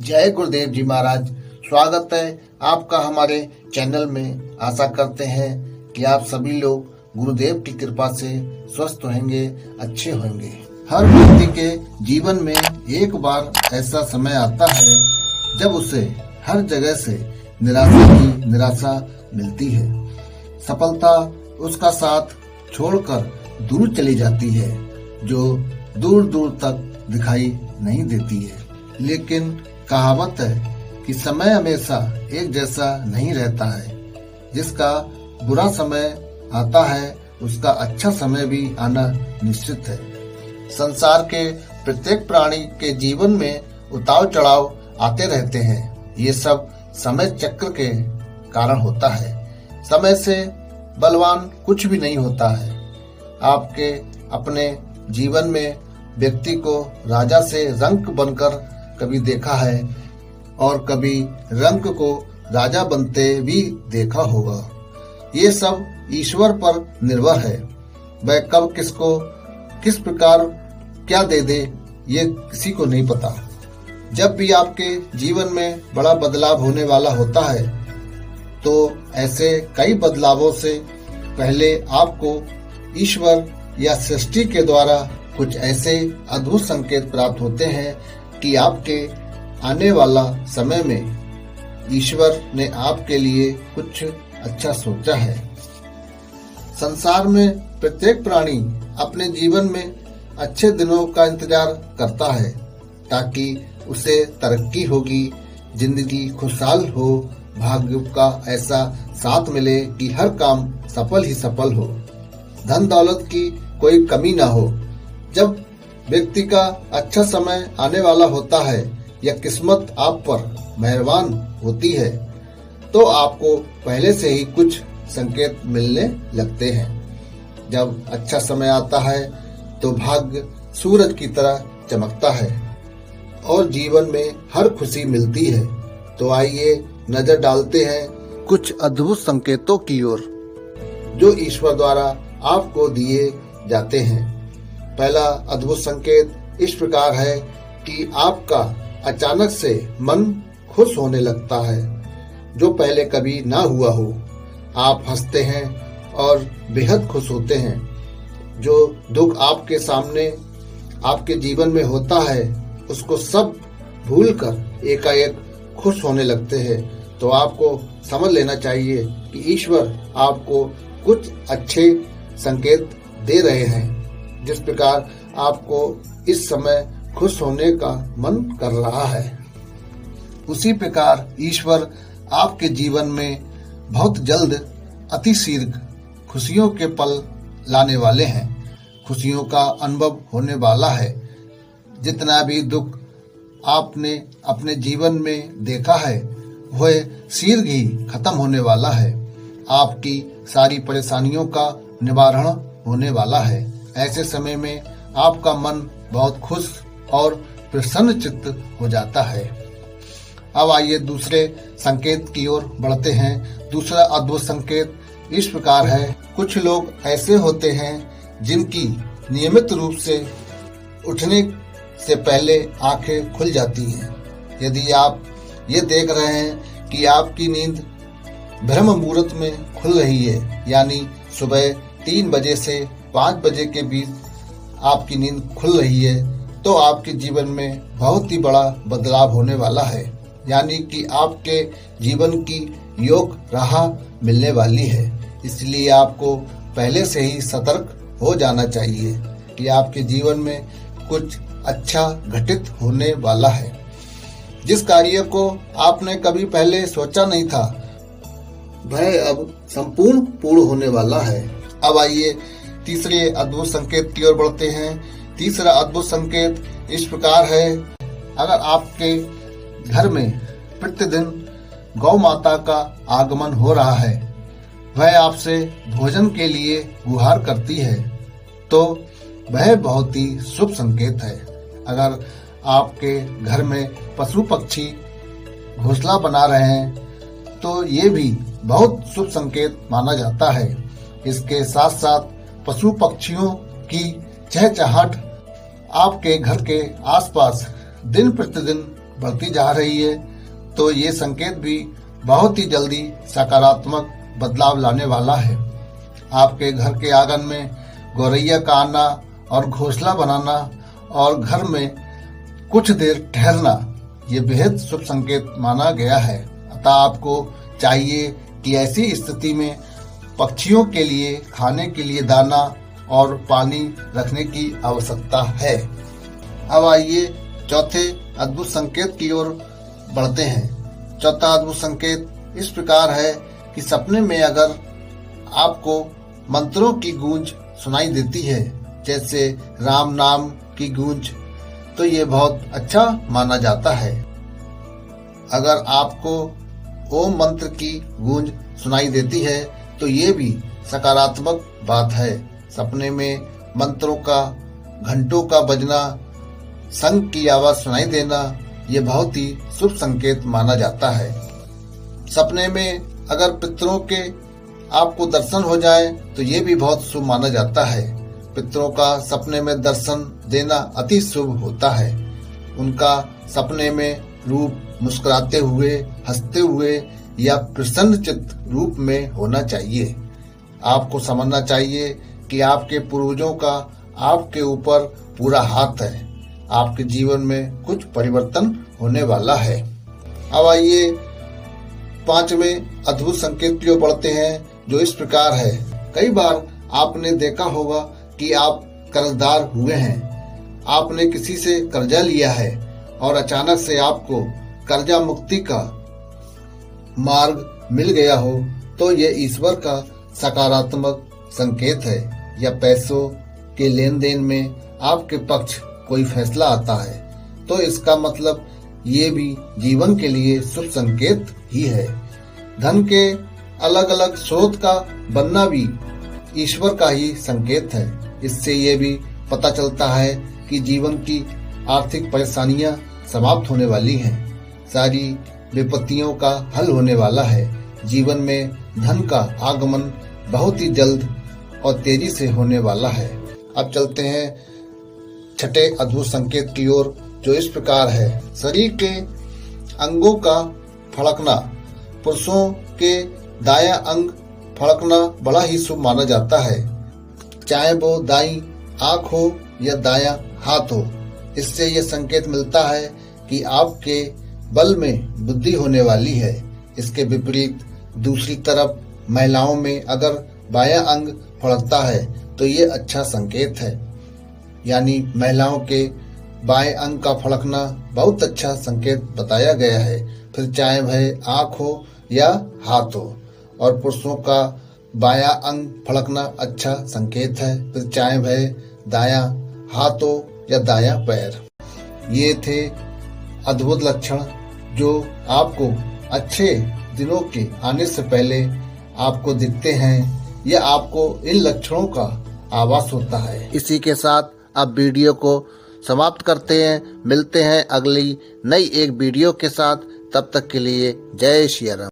जय गुरुदेव जी महाराज। स्वागत है आपका हमारे चैनल में। आशा करते हैं कि आप सभी लोग गुरुदेव की कृपा से स्वस्थ होंगे, अच्छे होंगे। हर व्यक्ति के जीवन में एक बार ऐसा समय आता है जब उसे हर जगह से निराशा ही निराशा मिलती है। सफलता उसका साथ छोड़कर दूर चली जाती है, जो दूर दूर तक दिखाई नहीं देती है। लेकिन कहावत है कि समय हमेशा एक जैसा नहीं रहता है। जिसका बुरा समय आता है उसका अच्छा समय भी आना निश्चित है। संसार के प्रत्येक प्राणी के जीवन में उतार चढ़ाव आते रहते हैं। ये सब समय चक्र के कारण होता है। समय से बलवान कुछ भी नहीं होता है। आपके अपने जीवन में व्यक्ति को राजा से रंक बनकर कभी देखा है और कभी रंक को राजा बनते भी देखा होगा। ये सब ईश्वर पर निर्भर है। वह कब किसको किस प्रकार क्या दे दे ये किसी को नहीं पता। जब भी आपके जीवन में बड़ा बदलाव होने वाला होता है तो ऐसे कई बदलावों से पहले आपको ईश्वर या सृष्टि के द्वारा कुछ ऐसे अद्भुत संकेत प्राप्त होते हैं कि आपके आने वाला समय में ईश्वर ने आपके लिए कुछ अच्छा सोचा है। संसार में प्रत्येक प्राणी अपने जीवन में अच्छे दिनों का इंतजार करता है ताकि उसे तरक्की होगी, जिंदगी खुशहाल हो, भाग्य का ऐसा साथ मिले कि हर काम सफल ही सफल हो, धन दौलत की कोई कमी ना हो। जब व्यक्ति का अच्छा समय आने वाला होता है या किस्मत आप पर मेहरबान होती है तो आपको पहले से ही कुछ संकेत मिलने लगते हैं। जब अच्छा समय आता है तो भाग्य सूरज की तरह चमकता है और जीवन में हर खुशी मिलती है। तो आइए नजर डालते हैं कुछ अद्भुत संकेतों की ओर जो ईश्वर द्वारा आपको दिए जाते हैं। पहला अद्भुत संकेत इस प्रकार है कि आपका अचानक से मन खुश होने लगता है, जो पहले कभी ना हुआ हो। आप हंसते हैं और बेहद खुश होते हैं। जो दुख आपके सामने आपके जीवन में होता है उसको सब भूलकर एकाएक खुश होने लगते हैं। तो आपको समझ लेना चाहिए कि ईश्वर आपको कुछ अच्छे संकेत दे रहे हैं। जिस प्रकार आपको इस समय खुश होने का मन कर रहा है, उसी प्रकार ईश्वर आपके जीवन में बहुत जल्द अति शीघ्र खुशियों के पल लाने वाले हैं। खुशियों का अनुभव होने वाला है। जितना भी दुख आपने अपने जीवन में देखा है वह शीघ्र ही खत्म होने वाला है। आपकी सारी परेशानियों का निवारण होने वाला है। ऐसे समय में आपका मन बहुत खुश और प्रसन्न चित्त हो जाता है। अब आइए दूसरे संकेत की ओर बढ़ते हैं। दूसरा अद्भुत संकेत इस प्रकार है। कुछ लोग ऐसे होते हैं जिनकी नियमित रूप से उठने से पहले आंखें खुल जाती हैं। यदि आप ये देख रहे हैं कि आपकी नींद ब्रह्म मुहूर्त में खुल रही है, यानी सुबह 3 बजे से 5 बजे के बीच आपकी नींद खुल रही है, तो आपके जीवन में बहुत ही बड़ा बदलाव होने वाला है। यानी कि आपके जीवन की योग राह मिलने वाली है। इसलिए आपको पहले से ही सतर्क हो जाना चाहिए कि आपके जीवन में कुछ अच्छा घटित होने वाला है। जिस कार्य को आपने कभी पहले सोचा नहीं था वह अब संपूर्ण पूर्ण होने वाला है। अब आइए तीसरे अद्भुत संकेत की ओर बढ़ते हैं। तीसरा अद्भुत संकेत इस प्रकार है। अगर आपके घर में प्रतिदिन गौ माता का आगमन हो रहा है, वह आपसे भोजन के लिए गुहार करती है, तो वह बहुत ही शुभ संकेत है। अगर आपके घर में पशु पक्षी घोंसला बना रहे हैं तो ये भी बहुत शुभ संकेत माना जाता है। इसके साथ साथ पशु पक्षियों की चहचहाट आपके घर के आसपास दिन प्रतिदिन बढ़ती जा रही है, तो ये संकेत भी बहुत ही जल्दी सकारात्मक बदलाव लाने वाला है। आपके घर के आंगन में गौरैया का आना और घोंसला बनाना और घर में कुछ देर ठहरना, ये बेहद शुभ संकेत माना गया है। अतः आपको चाहिए कि ऐसी स्थिति में पक्षियों के लिए खाने के लिए दाना और पानी रखने की आवश्यकता है। अब आइए चौथे अद्भुत संकेत की ओर बढ़ते हैं। चौथा अद्भुत संकेत इस प्रकार है कि सपने में अगर आपको मंत्रों की गूंज सुनाई देती है, जैसे राम नाम की गूंज, तो ये बहुत अच्छा माना जाता है। अगर आपको ओम मंत्र की गूंज सुनाई देती है तो ये भी सकारात्मक बात है। सपने में मंत्रों का, घंटों का बजना, शंख की आवाज सुनाई देना, ये बहुत ही शुभ संकेत माना जाता है। सपने में अगर पितरों के आपको दर्शन हो जाए तो ये भी बहुत शुभ माना जाता है। पितरों का सपने में दर्शन देना अति शुभ होता है। उनका सपने में रूप मुस्कुराते हुए, हंसते हुए या प्रसन्नचित्त रूप में होना चाहिए। आपको समझना चाहिए कि आपके पूर्वजों का आपके ऊपर पूरा हाथ है। आपके जीवन में कुछ परिवर्तन होने वाला है। अब आइए पांचवें अद्भुत संकेत की ओर बढ़ते हैं, जो इस प्रकार है। कई बार आपने देखा होगा कि आप कर्जदार हुए हैं, आपने किसी से कर्जा लिया है और अचानक से आपको कर्जा मुक्ति का मार्ग मिल गया हो, तो ये ईश्वर का सकारात्मक संकेत है। या पैसों के लेन देन में आपके पक्ष कोई फैसला आता है, तो इसका मतलब ये भी जीवन के लिए शुभ संकेत ही है। धन के अलग अलग स्रोत का बनना भी ईश्वर का ही संकेत है। इससे ये भी पता चलता है कि जीवन की आर्थिक परेशानियां समाप्त होने वाली हैं, सारी विपत्तियों का हल होने वाला है। जीवन में धन का आगमन बहुत ही जल्द और तेजी से होने वाला है। अब चलते हैं छठे अद्भुत संकेत की ओर, जो इस प्रकार है। शरीर के अंगों का फड़कना, पुरुषों के दायां अंग फड़कना बड़ा ही शुभ माना जाता है, चाहे वो दाईं आंख हो या दायां हाथ हो। इससे यह संकेत मिलता है कि आपके बल में बुद्धि होने वाली है। इसके विपरीत दूसरी तरफ महिलाओं में अगर बायां अंग फड़कता है तो ये अच्छा संकेत है। यानी महिलाओं के बाएं अंग का फड़कना बहुत अच्छा संकेत बताया गया है, फिर चाहे वह आंख हो या हाथ हो। और पुरुषों का बायां अंग फड़कना अच्छा संकेत है, फिर चाहे वह दायां हाथ हो या दायां पैर। ये थे अद्भुत लक्षण जो आपको अच्छे दिनों के आने से पहले आपको दिखते हैं, या आपको इन लक्षणों का आभास होता है। इसी के साथ अब वीडियो को समाप्त करते हैं। मिलते हैं अगली नई एक वीडियो के साथ। तब तक के लिए जय श्री राम।